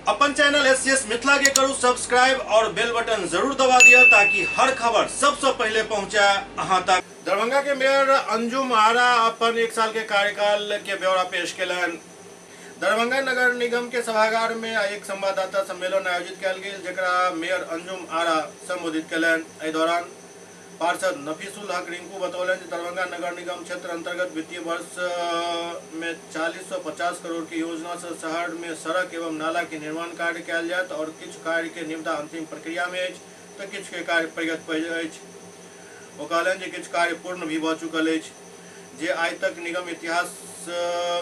अपन channel SCS Mithila के करू subscribe और बेल बटन जरूर दबा दिया ताकि हर खबर सबसे पहले पहुंचा अहां तक। दरभंगा के मेयर अंजुम आरा अपन 1 साल के कार्यकाल के ब्यौरा पेश केलन। दरभंगा नगर निगम के सभागार में एक संवाददाता सम्मेलन आयोजित कयल गेल, जेकरा मेयर अंजुम आरा संबोधित केलन। एहि दौरान पार्षद नफीसुल हक रिंकू बतौलन कि दरभंगा नगर निगम क्षेत्र अंतर्गत वित्तीय वर्ष में 4050 करोड़ की योजना से शहर में सड़क एवं नाला के निर्माण कार्य कयल जायत और किछु कार्य के निविदा अंतिम प्रक्रिया में अछि तो किछु के कार्य प्रगति पर अछि। ओ कहलनि जे किछु कार्य पूर्ण भी भ चुकल अछि, जे आइ तक निगम इतिहास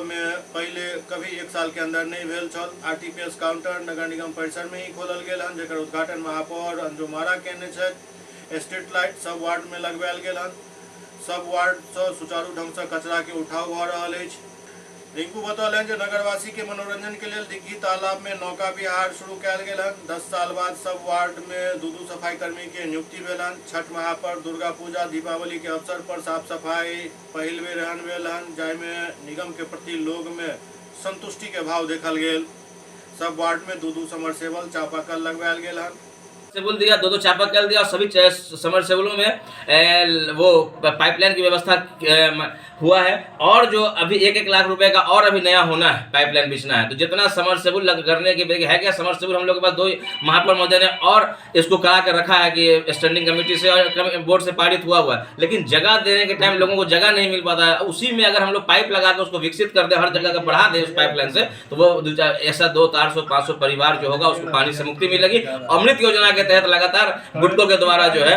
में पहले कभी 1 साल के अंदर नहीं भेल छल। आरटीपीएस काउंटर नगर निगम परिसर में ही खोलल गेल हन, जेकर उद्घाटन महापौर अंजुम आरा केने छथि। स्ट्रीट लाइट सब वार्ड में लगवायल गेल हन। सब वार्ड से सुचारू ढंग से कचरा के उठाव भ रहल अछि। रिंकू बतौलन जे नगरवासी के मनोरंजन के लिए दिग्घी तालाब में नौका विहार शुरू कयल गेल हन। 10 साल बाद सब वार्ड में 2 सफाई कर्मी के नियुक्ति भेल हन। छठ महापर्व, दुर्गा पूजा, दीपावली के अवसर पर साफ सफाई पहिल बेर एहन भेल हन, जाहिमे निगम के प्रति लोग में संतुष्टि के भाव देखल गेल। सब वार्ड में 2 समरसेबल चापाकल लगवायल गेल हन। सेबुल दिया, 2 चापाकल दिया और सभी समरसेबुलों में वो पाइपलाइन की व्यवस्था हुआ है। और जो अभी 1-1 लाख रुपए का और अभी नया होना है, पाइपलाइन बिछना है, तो जितना समरसेबुल करने के है क्या समरसेबुल हम लोग के पास 2 महापौर महोदय ने और इसको करा कर रखा है कि स्टैंडिंग कमेटी से और बोर्ड से पारित हुआ है, लेकिन जगह देने के टाइम लोगों को जगह नहीं मिल पाता है। उसी में अगर हम लोग पाइप लगा कर उसको विकसित कर दे, हर जगह का बढ़ा दे उस पाइपलाइन से, तो वो ऐसा 200-400-500 परिवार जो होगा उसको पानी से मुक्ति मिलेगी। अमृत योजना के तहत लगातार गुटकों के द्वारा जो है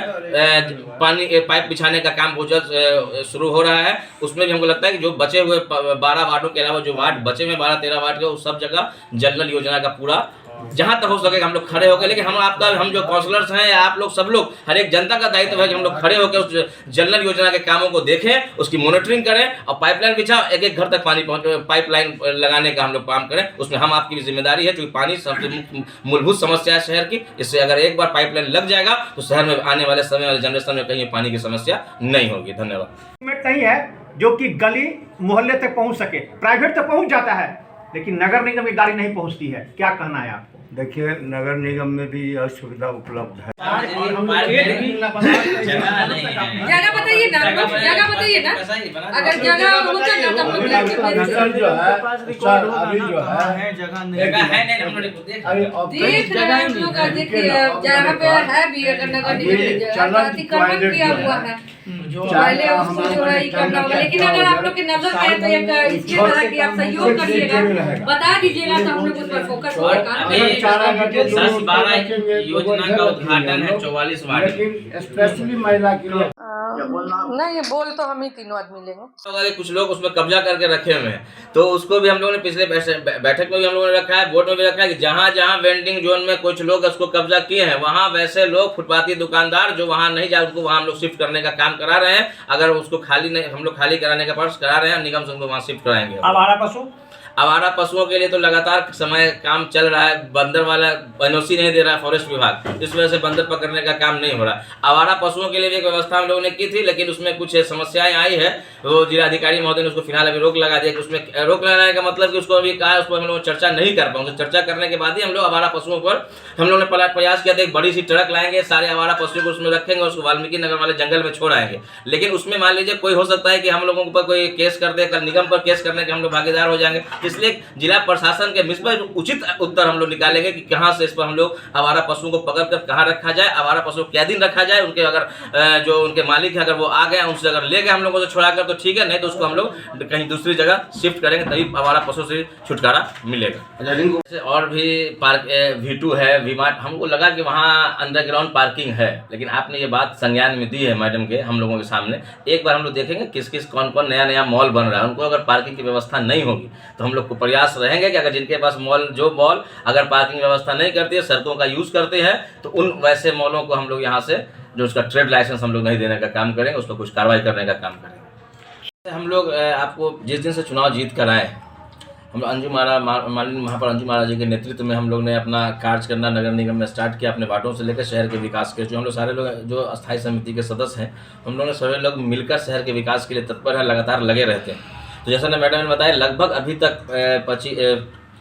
पानी पाइप बिछाने का काम बहुत जल्द शुरू हो रहा है। उसमें भी हमको लगता है कि जो बचे हुए 12 वार्डों के अलावा जो वार्ड बचे हुए 12-13 वार्ड के, उस सब जगह जल नल योजना का पूरा जहां तक हो सके हम लोग खड़े होकर, लेकिन हम जो काउंसलर्स हैं, आप लोग सब लोग, हर एक जनता का दायित्व है कि हम लोग खड़े होकर उस जल नल योजना के कामों को देखें, उसकी मॉनिटरिंग करें और पाइपलाइन बिछाओ, एक घर तक पानी पाइपलाइन लगाने का हम लोग काम करें। उसमें हम आपकी भी जिम्मेदारी है, क्योंकि पानी सबसे मूलभूत समस्या है शहर की। इससे अगर एक बार पाइपलाइन लग जाएगा तो शहर में आने वाले समय वाले जनरेशन में कहीं पानी की समस्या नहीं होगी। धन्यवाद। सही है जो कि गली मोहल्ले तक पहुंच सके, प्राइवेट तक पहुंच जाता है लेकिन नगर निगम की गाड़ी नहीं पहुंचती है। क्या कहना है आपको? देखिए, नगर निगम में भी यह सुविधा उपलब्ध है। जगह बताइए ना, जगह बताइए ना, अगर जगह होता ना तो हम लोग नगर जो है सर अभी जो है जगह है हम लोग देख रहे हैं हम लोग। देखिए जहाँ पे है भी अगर नगर निगम अतिक्रमण किया हुआ है, पहले उसको जो है ये करना होगा। लेकिन अगर आप लोग के नजर में है तो एक इसके तरह की आप सहयोग करिएगा, बता दीजिएगा तो हम लोग उस पर फोकस करेंगे। 12 योजना का उद्घाटन है 44 वार्ड, लेकिन स्पेशली महिला के लिए नहीं, बोल तो हम ही तीनों आदमी लेंगे। कुछ लोग उसमें कब्जा करके रखे हुए हैं, तो उसको भी हम लोगों ने पिछले बैठक में भी हम लोगों ने रखा है, बोर्ड में भी रखा है कि जहाँ जहाँ वेंडिंग जोन में कुछ लोग उसको कब्जा किए हैं, वहाँ वैसे लोग फुटपाथी दुकानदार जो वहाँ नहीं जा, उनको वहाँ हम लोग शिफ्ट करने का काम करा रहे हैं। अगर उसको खाली नहीं, हम लोग खाली कराने का प्रयास करा रहे हैं, निगम से उनको वहाँ शिफ्ट कराएंगे। आवारा पशुओं के लिए तो लगातार समय काम चल रहा है। बंदर वाला एनओसी नहीं दे रहा है फॉरेस्ट विभाग, इस वजह से बंदर पकड़ने का काम नहीं हो रहा। आवारा पशुओं के लिए भी एक व्यवस्था हम लोगों ने की थी, लेकिन उसमें कुछ समस्याएं आई है। वो जिलाधिकारी महोदय ने उसको फिलहाल अभी रोक लगा दिया कि उसमें रोक लगाने का मतलब कि उसको अभी कहा उस पर हम लोग चर्चा नहीं कर पाएंगे। चर्चा करने के बाद ही हम लोग आवारा पशुओं पर हम लोगों ने प्रयास किया था। एक बड़ी सी ट्रक लाएंगे, सारे आवारा पशुओं को उसमें रखेंगे, उसको वाल्मीकि नगर वाले जंगल में छोड़ आएंगे। लेकिन उसमें मान लीजिए कोई हो सकता है कि हम लोगों के ऊपर कोई केस कर दे, कल निगम पर केस करने के हम लोग भागीदार हो जाएंगे। इसलिए जिला प्रशासन के मिस पर उचित उत्तर हम लोग निकालेंगे कि कहां से इस पर हम लोग आवारा पशुओं को पकड़कर कहां रखा जाए, आवारा पशु क्या दिन रखा जाए, उनके अगर जो उनके मालिक है अगर वो आ गए उनसे अगर ले गए हम लोगों को छुड़ाकर तो ठीक है, नहीं तो उसको हम लोग कहीं दूसरी जगह शिफ्ट करेंगे, तभी आवारा पशु से छुटकारा मिलेगा। और भी पार्क V2 है, V-Mart, हमको लगा कि वहाँ अंडरग्राउंड पार्किंग है, लेकिन आपने ये बात संज्ञान में दी है मैडम के हम लोगों के सामने। एक बार हम लोग देखेंगे किस किस कौन कौन नया बन रहा है, उनको अगर पार्किंग की व्यवस्था नहीं होगी तो हम लोग को प्रयास रहेंगे कि अगर जिनके पास मॉल अगर पार्किंग व्यवस्था नहीं करती है, सड़कों का यूज करते हैं, तो उन वैसे मॉलों को हम लोग यहाँ से जो उसका ट्रेड लाइसेंस हम लोग नहीं देने का काम करेंगे, उसको कुछ कार्रवाई करने का काम करेंगे। हम लोग आपको जिस दिन से चुनाव जीत कर आए, हम अंजुम आरा माननीय महापौर अंजुम आरा जी के नेतृत्व में हम लोग ने अपना कार्य करना नगर निगम में स्टार्ट किया, अपने वार्डों से लेकर शहर के विकास के। जो हम लोग सारे लोग जो अस्थायी समिति के सदस्य हैं, हम लोग ने सभी लोग मिलकर शहर के विकास के लिए तत्पर हैं, लगातार लगे रहते हैं। तो जैसा मैडम ने बताया, लगभग अभी तक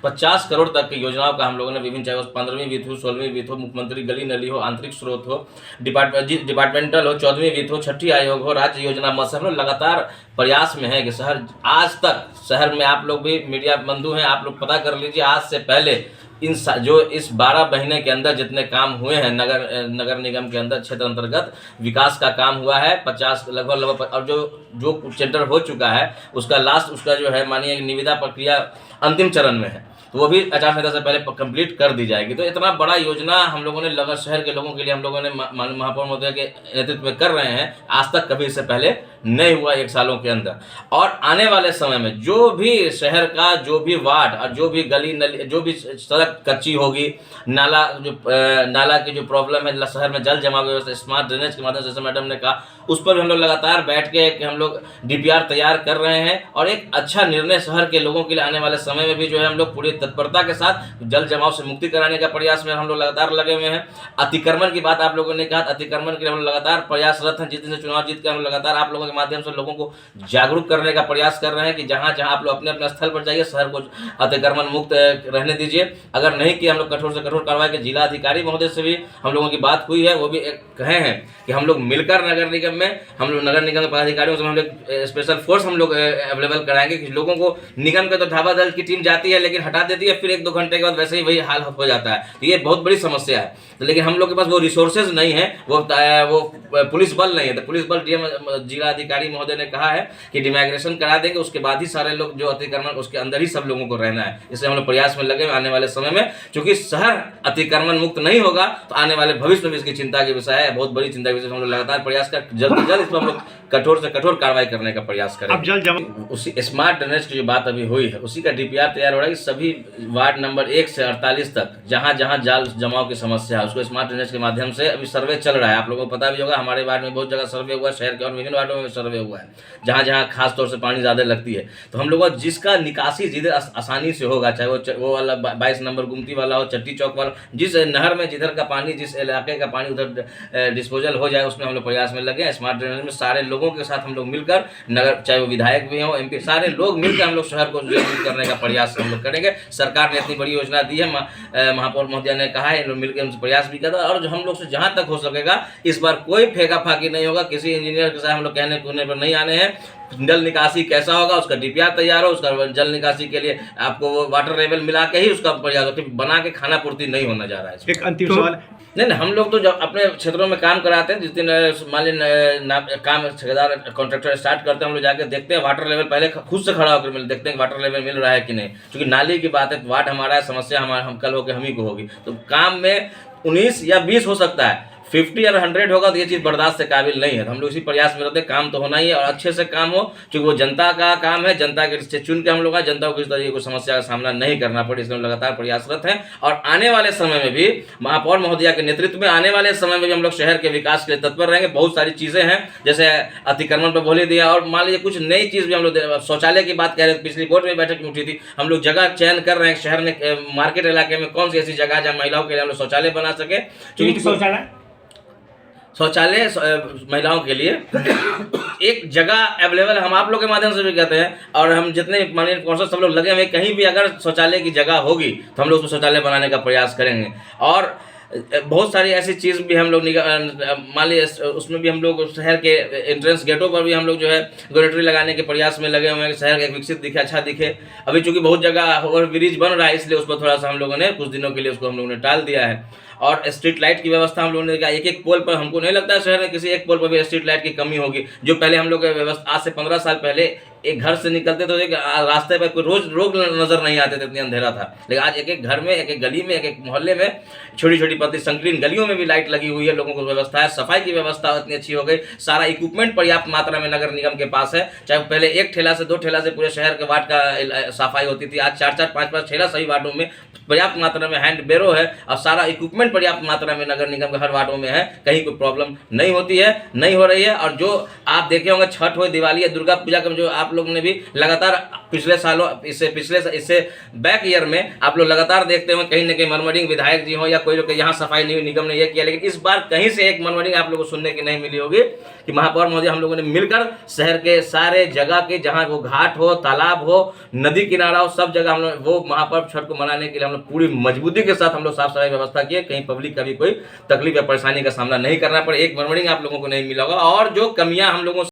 50 करोड़ तक की योजनाओं का हम लोगों ने विभिन्न, चाहे वो 15वीं वित्त हो, 16वीं वित्त हो, मुख्यमंत्री गली नली हो, आंतरिक स्रोत हो, डिपार्टमेंटल हो, 14वीं वित्त हो, 6ठी आयोग हो, राज्य योजना मत, हम लोग लगातार प्रयास में है कि शहर, आज तक शहर में आप लोग भी मीडिया बंधु हैं, आप लोग पता कर लीजिए, आज से पहले जो इस 12 महीने के अंदर जितने काम हुए हैं नगर निगम के अंदर क्षेत्र अंतर्गत विकास का काम हुआ है 50 लगभग, और जो टेंडर हो चुका है उसका लास्ट, उसका जो है मानिए निविदा प्रक्रिया अंतिम चरण में है, तो वो भी आचार संहिता से पहले कंप्लीट कर दी जाएगी। तो इतना बड़ा योजना हम लोगों ने लगभग शहर के लोगों के लिए हम लोगों ने महापौर महोदय के नेतृत्व में कर रहे हैं, आज तक कभी इससे पहले नहीं हुआ 1 सालों के अंदर। और आने वाले समय में जो भी शहर का जो भी वार्ड और जो भी गली नली, जो भी सड़क कच्ची होगी, नाला की जो प्रॉब्लम है शहर में, जल जमाव व्यवस्था, स्मार्ट ड्रेनेज के माध्यम से, जैसे मैडम ने कहा, उस पर भी हम लोग लगातार बैठ के हम लोग DPR तैयार कर रहे हैं और एक अच्छा निर्णय शहर के लोगों के लिए आने वाले समय में भी जो है हम लोग पूरी तत्परता के साथ जल जमाव से मुक्ति कराने का प्रयास में हम लोग लगातार लगे हुए हैं। अतिक्रमण की बात आप लोगों ने कहा, अतिक्रमण के लिए हम लोग लगातार प्रयासरत हैं। जिस दिन से चुनाव जीत के हम लगातार आप लोगों के माध्यम से लोगों को जागरूक करने का प्रयास कर रहे हैं कि जहां जहां आप लोग अपने अपने स्थल पर जाइए, शहर को अतिक्रमण मुक्त रहने दीजिए। अगर नहीं कि हम लोग कठोर से कठोर कार्रवाई के जिला अधिकारी महोदय से भी हम लोगों की बात हुई है, वो भी कहे हैं कि हम लोग मिलकर नगर निगम में, हम लोग नगर निगम के पदाधिकारियों से हम लोग स्पेशल फोर्स हम लोग अवेलेबल कराएंगे कि लोगों को, निगम के तो धावा दल की टीम जाती है लेकिन हटा देती है, फिर 1-2 घंटे के बाद वैसे ही वही हाल हो जाता है। तो ये बहुत बड़ी समस्या है। तो लेकिन हम लोग के पास वो रिसोर्सेज नहीं है, वो पुलिस बल नहीं है। तो पुलिस बल डीएम जिला अधिकारी महोदय ने कहा है कि डिमाइग्रेशन करा देंगे, उसके बाद ही सारे लोग जो अतिक्रमण, उसके अंदर ही सब लोगों को रहना है। इसलिए हम लोग प्रयास में लगे आने वाले समय में, क्योंकि शहर अतिक्रमण मुक्त नहीं होगा तो आने वाले भविष्य में भी इसकी चिंता के विषय है, बहुत बड़ी चिंता के विषय। हम लोग लगातार प्रयास कर जल्द से जल्द इस पर हम लोग कठोर से कठोर कार्रवाई करने का प्रयास करें। अब जल जमा, उसी स्मार्ट ड्रेनेज की जो बात अभी हुई है, उसी का DPR तैयार हो रहा है कि सभी वार्ड नंबर 1 से 48 तक जहां जहां जाल जमाव की समस्या है उसको स्मार्ट ड्रेनेज के माध्यम से अभी सर्वे चल रहा है। आप लोगों को पता भी होगा, हमारे वार्ड में बहुत जगह सर्वे हुआ है, शहर के और विभिन्न वार्डों में सर्वे हुआ है, जहां जहां खास तौर से पानी ज्यादा लगती है। तो हम लोग जिसका निकासी जिधर आसानी से होगा, चाहे वो वाला 22 नंबर गुमती वाला हो, चट्टी चौक वाला, जिस नहर में जिधर का पानी, जिस इलाके का पानी उधर डिस्पोजल हो जाए, उसमें हम लोग प्रयास में लगे। स्मार्ट ड्रेनेज में सारे लोगों के साथ हम लोग मिलकर, नगर चाहे वो विधायक भी हो, MP, सारे लोग मिलकर हम लोग शहर को जागरूक करने का प्रयास हम लोग करेंगे। सरकार ने इतनी बड़ी योजना दी है, महापौर महोदय ने कहा है, मिलकर उनसे प्रयास भी करता है। और जो हम लोग से जहां तक हो सकेगा इस बार कोई फेंका फाकी नहीं होगा, किसी इंजीनियर के साथ हम लोग कहने कूदने पर नहीं आने हैं। जल निकासी कैसा होगा उसका DPR तैयार हो, उसका जल निकासी के लिए आपको वो वाटर लेवल मिला के ही उसका प्रयास हो, बना के खाना पूर्ति नहीं होना जा रहा है। एक अंतिम सवाल, नहीं, हम लोग तो जब अपने क्षेत्रों में काम कराते हैं, जिस दिन मान लीजिए काम ठेकेदार कॉन्ट्रैक्टर स्टार्ट करते हैं, हम लोग जाके देखते हैं वाटर लेवल, पहले खुद से खड़ा होकर देखते हैं कि वाटर लेवल मिल रहा है कि नहीं। क्योंकि नाली की बात है, वार्ड हमारा है, समस्या हम कल होकर हम ही को होगी। तो काम में 19 या 20 हो सकता है, 50 या 100 होगा तो ये चीज़ बर्दाश्त से काबिल नहीं है। तो हम लोग इसी प्रयास में रहते हैं, काम तो होना ही है और अच्छे से काम हो, क्योंकि वो जनता का काम है, जनता के से चुन के हम लोग जनता को किसी तरीके की समस्या का सामना नहीं करना पड़े, इसलिए हम लगातार प्रयासरत हैं। और आने वाले समय में भी महापौर महोदया के नेतृत्व में आने वाले समय में भी हम लोग शहर के विकास के लिए तत्पर रहेंगे। बहुत सारी चीज़ें हैं, जैसे अतिक्रमण पर बोल ही दिया, और मान लीजिए कुछ नई चीज़ भी हम लोग, शौचालय की बात कह रहे थे, पिछली बोर्ड में बैठक में उठी थी, हम लोग जगह चयन कर रहे हैं शहर में, मार्केट इलाके में कौन सी ऐसी जगह जहाँ महिलाओं के लिए हम लोग शौचालय बना सके। क्योंकि शौचालय महिलाओं के लिए एक जगह अवेलेबल हम आप लोग के माध्यम से भी कहते हैं, और हम जितने माननीय कौंसल सब लोग लगे हुए, कहीं भी अगर शौचालय की जगह होगी तो हम लोग उसमें शौचालय बनाने का प्रयास करेंगे। और बहुत सारी ऐसी चीज़ भी हम लोग मान लीजिए उसमें भी हम लोग शहर के एंट्रेंस गेटों पर भी हम लोग जो है गैलरी लगाने के प्रयास में लगे हुए हैं, शहर एक विकसित दिखे, अच्छा दिखे। अभी चूंकि बहुत जगह ओवर ब्रिज बन रहा है, इसलिए उस पर थोड़ा सा हम लोगों ने कुछ दिनों के लिए उसको हम लोगों ने टाल दिया है। और स्ट्रीट लाइट की व्यवस्था हम लोगों ने देखा, एक पोल पर, हमको नहीं लगता है शहर में किसी एक पोल पर भी स्ट्रीट लाइट की कमी होगी। जो पहले हम लोग व्यवस्था, आज से 15 साल पहले एक घर से निकलते तो एक रास्ते पर कोई रोग नजर नहीं आते थे, इतनी अंधेरा था। लेकिन आज एक एक घर में, एक एक गली में, एक एक मोहल्ले में, छोटी छोटी पतली संकीर्ण गलियों में भी लाइट लगी हुई है, लोगों को व्यवस्था है। सफाई की व्यवस्था इतनी अच्छी हो गई, सारा इक्विपमेंट पर्याप्त मात्रा में नगर निगम के पास है। चाहे पहले 1 ठेला से 2 ठेला से पूरे शहर के वार्ड का सफाई होती थी, आज 4-4, 5-5 ठेला सभी वार्डों में पर्याप्त मात्रा में हैंड बेरो है, और सारा इक्विपमेंट पर्याप्त मात्रा में नगर निगम के हर वार्डों में है, कहीं कोई प्रॉब्लम नहीं होती है, नहीं हो रही है। और जो आप देखे होंगे छठ हो, दिवाली है, दुर्गा पूजा का जो आप लोगों ने भी लगातार पिछले सालों इससे बैक ईयर में आप लोग लगातार देखते हो कहीं न कहीं मनमोहन विधायक जी हो या कोई लोग यहाँ सफाई निगम ने यह किया, लेकिन इस बार कहीं से एक मनमोहन आप लोगों को सुनने की नहीं मिली होगी कि महापौर महोदय हम लोगों ने मिलकर शहर के सारे जगह के जहाँ वो घाट हो, तालाब हो, नदी किनारा हो, सब जगह हम लोग वो महापर्व छठ को मनाने के लिए हम लोग पूरी मजबूती के साथ हम लोग साफ सफाई व्यवस्था किए, कहीं पब्लिक का भी कोई तकलीफ या परेशानी का सामना नहीं करना पड़े। एक मनमोहन आप लोगों को नहीं मिला होगा। और जो कमियां हम लोगों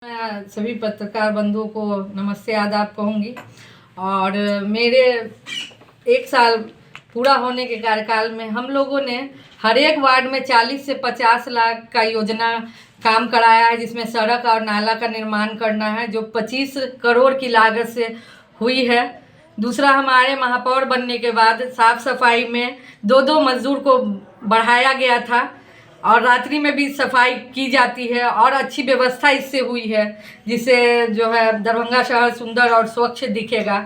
मैं सभी पत्रकार बंधुओं को नमस्ते आदाब कहूँगी। और मेरे 1 साल पूरा होने के कार्यकाल में हम लोगों ने हर एक वार्ड में 40 से 50 लाख का योजना काम कराया है, जिसमें सड़क और नाला का निर्माण करना है जो 25 करोड़ की लागत से हुई है। दूसरा, हमारे महापौर बनने के बाद साफ सफाई में 2 मजदूर को बढ़ाया गया था और रात्रि में भी सफाई की जाती है और अच्छी व्यवस्था इससे हुई है, जिससे जो है दरभंगा शहर सुंदर और स्वच्छ दिखेगा।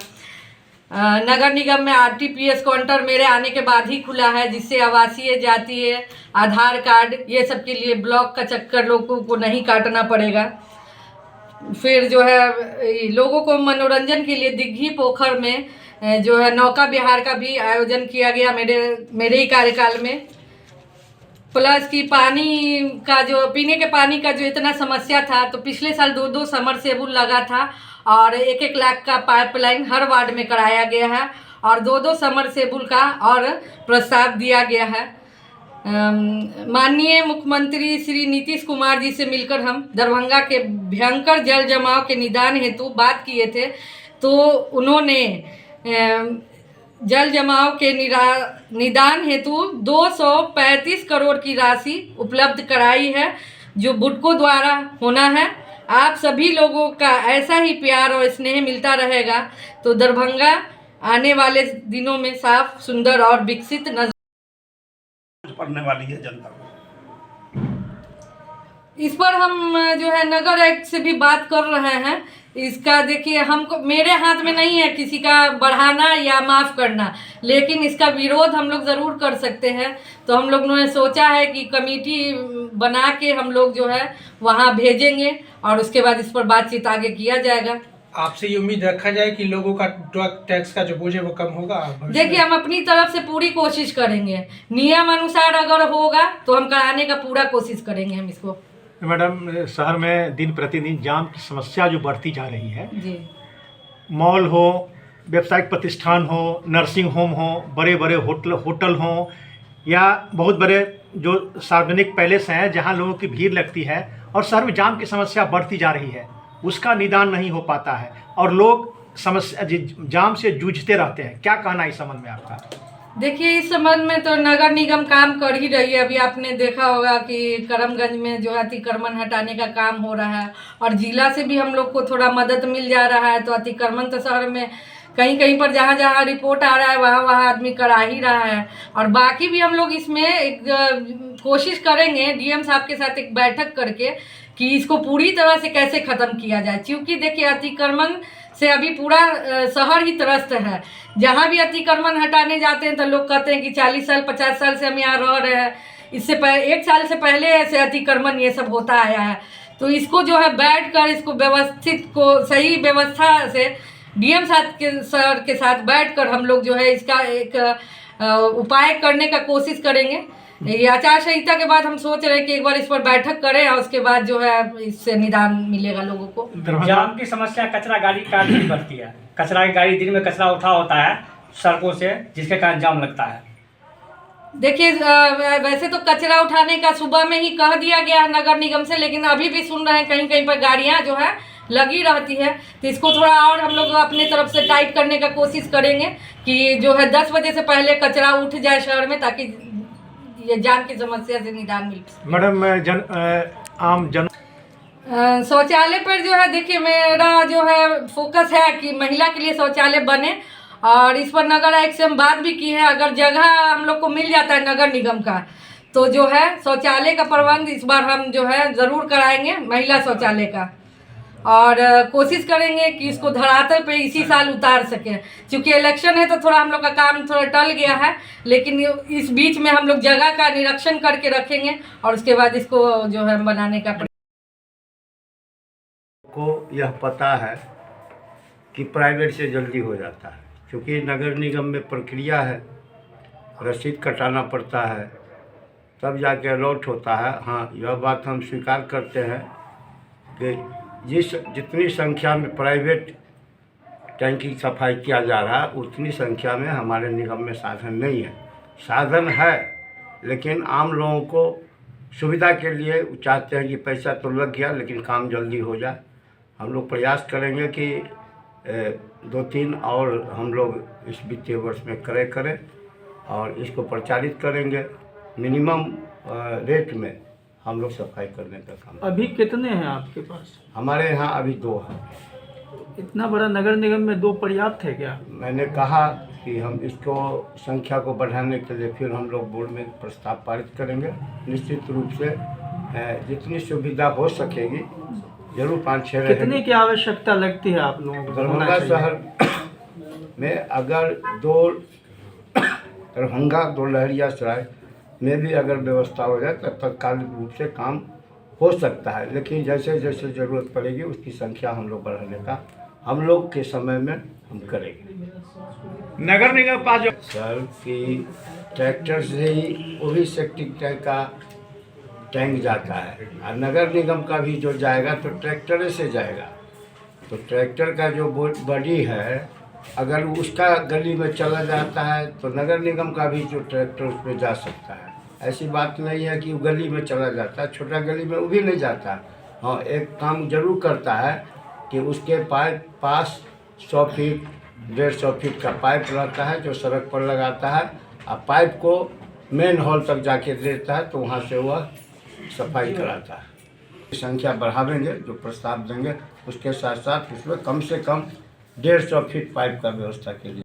नगर निगम में RTPS काउंटर मेरे आने के बाद ही खुला है, जिससे आवासीय, जातीय, आधार कार्ड ये सब के लिए ब्लॉक का चक्कर लोगों को नहीं काटना पड़ेगा। फिर जो है लोगों को मनोरंजन के लिए दिघी पोखर में जो है नौका विहार का भी आयोजन किया गया मेरे ही कार्यकाल में। प्लस कि पानी का जो पीने के पानी का जो इतना समस्या था, तो पिछले साल 2 समरसेबुल लगा था और 1-1 लाख का पाइपलाइन हर वार्ड में कराया गया है और 2 समरसेबुल का और प्रस्ताव दिया गया है। माननीय मुख्यमंत्री श्री नीतीश कुमार जी से मिलकर हम दरभंगा के भयंकर जल जमाव के निदान हेतु बात किए थे, तो उन्होंने जल जमाव के निदान हेतु 235 करोड़ की राशि उपलब्ध कराई है, जो बुडको द्वारा होना है। आप सभी लोगों का ऐसा ही प्यार और स्नेह मिलता रहेगा तो दरभंगा आने वाले दिनों में साफ, सुंदर और विकसित नजर पड़ने वाली है जनता को। इस पर हम जो है नगर एक्ट से भी बात कर रहे हैं। इसका देखिए, हमको मेरे हाथ में नहीं है किसी का बढ़ाना या माफ़ करना, लेकिन इसका विरोध हम लोग ज़रूर कर सकते हैं। तो हम लोगों ने सोचा है कि कमेटी बना के हम लोग जो है वहाँ भेजेंगे और उसके बाद इस पर बातचीत आगे किया जाएगा। आपसे ये उम्मीद रखा जाए कि लोगों का ड्रग टैक्स का जो बोझ है वो कम होगा। देखिए, हम अपनी तरफ से पूरी कोशिश करेंगे, नियम अनुसार अगर होगा तो हम कराने का पूरा कोशिश करेंगे हम इसको। मैडम, शहर में दिन प्रतिदिन जाम की समस्या जो बढ़ती जा रही है जी, मॉल हो, व्यावसायिक प्रतिष्ठान हो, नर्सिंग होम हो, बड़े बड़े होटल हो या बहुत बड़े जो सार्वजनिक पैलेस हैं जहां लोगों की भीड़ लगती है और शहर में जाम की समस्या बढ़ती जा रही है, उसका निदान नहीं हो पाता है और लोग समस्या जाम से जूझते रहते हैं। क्या कहना है इस संबंध में आपका? देखिए, इस संबंध में तो नगर निगम काम कर ही रही है। अभी आपने देखा होगा कि करमगंज में जो है अतिक्रमण हटाने का काम हो रहा है और जिला से भी हम लोग को थोड़ा मदद मिल जा रहा है। तो अतिक्रमण तो शहर में कहीं कहीं पर जहाँ जहाँ रिपोर्ट आ रहा है वहाँ आदमी करा ही रहा है। और बाकी भी हम लोग इसमें एक कोशिश करेंगे DM साहब के साथ एक बैठक करके कि इसको पूरी तरह से कैसे ख़त्म किया जाए, क्योंकि देखिए अतिक्रमण से अभी पूरा शहर ही त्रस्त है। जहाँ भी अतिक्रमण हटाने जाते हैं तो लोग कहते हैं कि 40 साल 50 साल से हम यहाँ रह रहे हैं, इससे 1 साल से पहले ऐसे अतिक्रमण ये सब होता आया है। तो इसको जो है बैठ कर इसको व्यवस्थित को सही व्यवस्था से DM सर के साथ बैठ कर हम लोग जो है इसका एक उपाय करने का कोशिश करेंगे। ये आचार संहिता के बाद हम सोच रहे हैं कि एक बार इस पर बैठक करें और उसके बाद जो है इससे निदान मिलेगा लोगों को। जाम की समस्या कचरा गाड़ी का नहीं बढ़ती है। कचरा की गाड़ी दिन में कचरा उठा होता है सड़कों से, जिसके कारण जाम लगता है। देखिए, वैसे तो कचरा उठाने का सुबह में ही कह दिया गया है नगर निगम से, लेकिन अभी भी सुन रहे हैं कहीं कहीं पर गाड़ियां जो है लगी रहती है। तो इसको थोड़ा और हम लोग अपने तरफ से टाइट करने का कोशिश करेंगे कि जो है 10 बजे से पहले कचरा उठ जाए शहर में, ताकि ये जाम की समस्या से निदान मिल सके। मैडम, आम जन शौचालय पर जो है देखिए मेरा जो है फोकस है कि महिला के लिए शौचालय बने और इस पर नगर आयुक्त से हम बात भी की है। अगर जगह हम लोग को मिल जाता है नगर निगम का तो जो है शौचालय का प्रबंध इस बार हम जो है ज़रूर कराएंगे, महिला शौचालय का। और कोशिश करेंगे कि इसको धरातल पे इसी साल उतार सकें, क्योंकि इलेक्शन है तो थोड़ा हम लोग का काम थोड़ा टल गया है। लेकिन इस बीच में हम लोग जगह का निरीक्षण करके रखेंगे और उसके बाद इसको जो है बनाने का को यह पता है कि प्राइवेट से जल्दी हो जाता है, क्योंकि नगर निगम में प्रक्रिया है, रसीद कटाना पड़ता है, तब जाके अलॉट होता है। हाँ, यह बात हम स्वीकार करते हैं कि जितनी संख्या में प्राइवेट टैंकी की सफाई किया जा रहा है, उतनी संख्या में हमारे निगम में साधन नहीं है। साधन है, लेकिन आम लोगों को सुविधा के लिए चाहते हैं कि पैसा तो लग गया लेकिन काम जल्दी हो जाए। हम लोग प्रयास करेंगे कि 2-3 और हम लोग इस वित्तीय वर्ष में करें और इसको प्रचारित करेंगे। मिनिमम रेट में हम लोग सफाई करने का काम। अभी कितने हैं आपके पास? हमारे यहाँ अभी 2 हैं। इतना बड़ा नगर निगम में 2 पर्याप्त है क्या? मैंने कहा कि हम इसको संख्या को बढ़ाने के लिए फिर हम लोग बोर्ड में प्रस्ताव पारित करेंगे। निश्चित रूप से जितनी सुविधा हो सकेगी जरूर 5-6 रहेगी। कितने की आवश्यकता लगती है आप लोगों को? दरभंगा शहर में अगर 2 दरभंगा 2 लहरियासराय में भी अगर व्यवस्था हो जाए तो तत्कालिक रूप से काम हो सकता है, लेकिन जैसे जैसे ज़रूरत पड़ेगी उसकी संख्या हम लोग बढ़ाने का हम लोग के समय में हम करेंगे। नगर निगम पास जो सर कि ट्रैक्टर से ही वो भी सेप्टिक टैंक का टैंक जाता है, और नगर निगम का भी जो जाएगा तो ट्रैक्टर से जाएगा। तो ट्रैक्टर का जो बॉडी है अगर उसका गली में चला जाता है तो नगर निगम का भी जो ट्रैक्टर उस पर जा सकता है। ऐसी बात नहीं है कि वो गली में चला जाता है, छोटा गली में वो भी नहीं जाता। हाँ, एक काम जरूर करता है कि उसके पास 100 फीट 150 फीट का पाइप रहता है जो सड़क पर लगाता है, और पाइप को मेन हॉल तक जाके देता है, तो वहाँ से वह सफाई कराता है। संख्या बढ़ावेंगे, जो प्रस्ताव देंगे उसके साथ साथ उसमें कम से कम 150 फीट पाइप का व्यवस्था के लिए